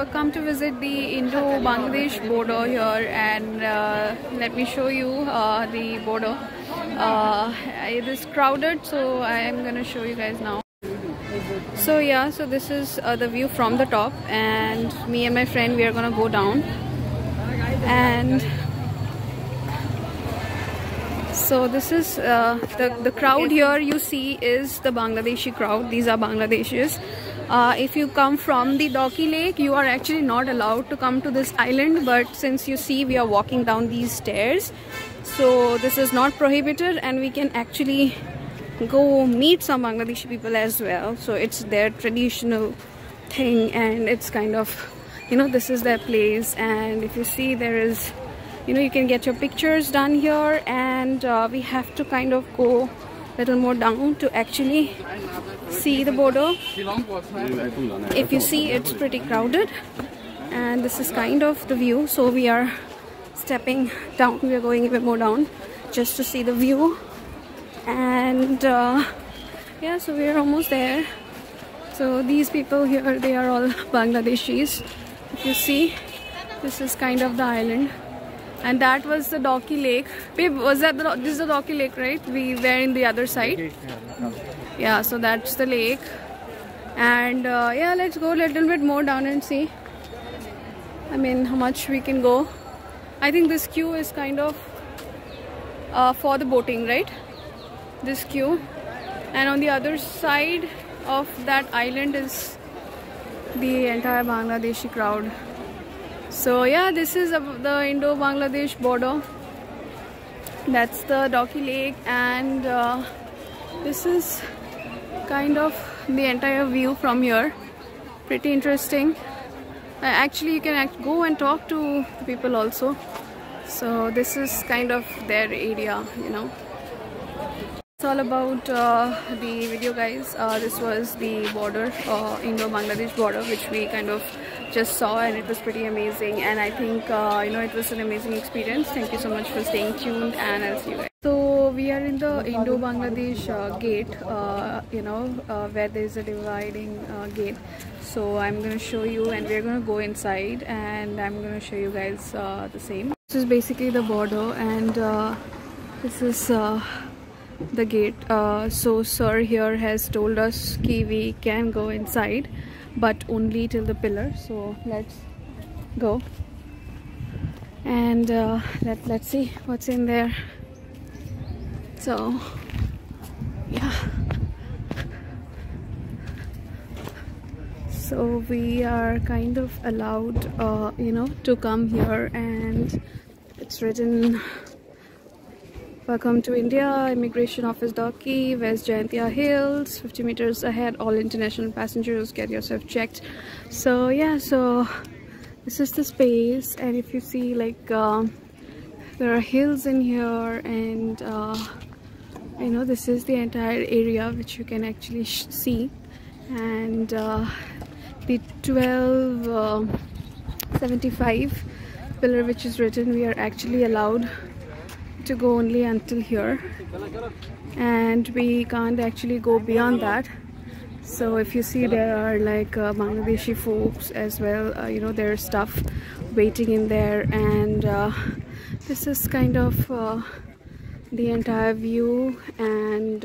come to visit the Indo-Bangladesh border here, and let me show you the border. It is crowded, so I am gonna show you guys now. So yeah, so this is the view from the top, and me and my friend, we are gonna go down. And so this is the crowd here you see is the Bangladeshi crowd. These are Bangladeshis. If you come from the Dauki Lake, you are actually not allowed to come to this island, but since you see we are walking down these stairs, so this is not prohibited, and we can actually go meet some Bangladeshi people as well. So it's their traditional thing, and it's kind of, you know, this is their place. And if you see, there is, you know, you can get your pictures done here, and we have to kind of go a little more down to actually see the border. If you see, it's pretty crowded, and this is kind of the view. So we are stepping down, we are going even more down just to see the view. And yeah, so we are almost there. So these people here, they are all Bangladeshis. If you see, this is kind of the island, and that was the Dauki Lake. Babe, was that this is the Dauki Lake, right? We were in the other side. Yeah, so that's the lake. And yeah, let's go a little bit more down and see, I mean, how much we can go. I think this queue is kind of for the boating, right? This queue. And on the other side of that island is the entire Bangladeshi crowd. So yeah, this is the Indo-Bangladesh border. That's the Dauki Lake, and this is kind of the entire view from here. Pretty interesting. Actually, you can go and talk to people also. So this is kind of their area, you know. It's all about the video, guys. This was the border, Indo-Bangladesh border, which we kind of just saw, and it was pretty amazing. And I think you know, it was an amazing experience. Thank you so much for staying tuned, and I'll see you guys. So we are in the Indo-Bangladesh gate, you know, where there is a dividing gate. So I'm gonna show you, and we're gonna go inside, and I'm gonna show you guys the same. This is basically the border, and this is the gate. So sir here has told us that we can go inside, but only till the pillar. So let's go, and let's see what's in there. So yeah, so we are kind of allowed you know, to come here, and it's written, "Welcome to India, Immigration Office Dauki, West Jayantia Hills, 50 meters ahead, all international passengers, get yourself checked." So yeah, so this is the space, and if you see, like there are hills in here, and you know, this is the entire area which you can actually see. And the 1275 pillar which is written, we are actually allowed to go only until here, and we can't actually go beyond that. So if you see, there are like Bangladeshi folks as well, you know, their stuff waiting in there. And this is kind of the entire view. And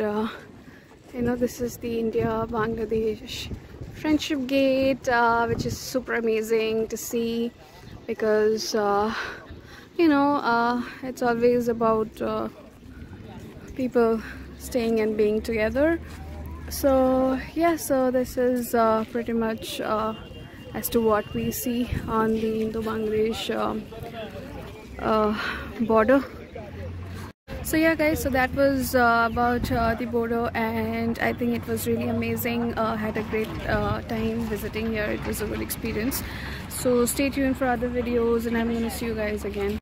you know, this is the India-Bangladesh Friendship Gate, which is super amazing to see, because you know, it's always about people staying and being together. So yeah, so this is pretty much as to what we see on the Indo-Bangladesh border. So yeah, guys, so that was about the border, and I think it was really amazing. Had a great time visiting here. It was a good experience. So stay tuned for other videos, and I'm going to see you guys again.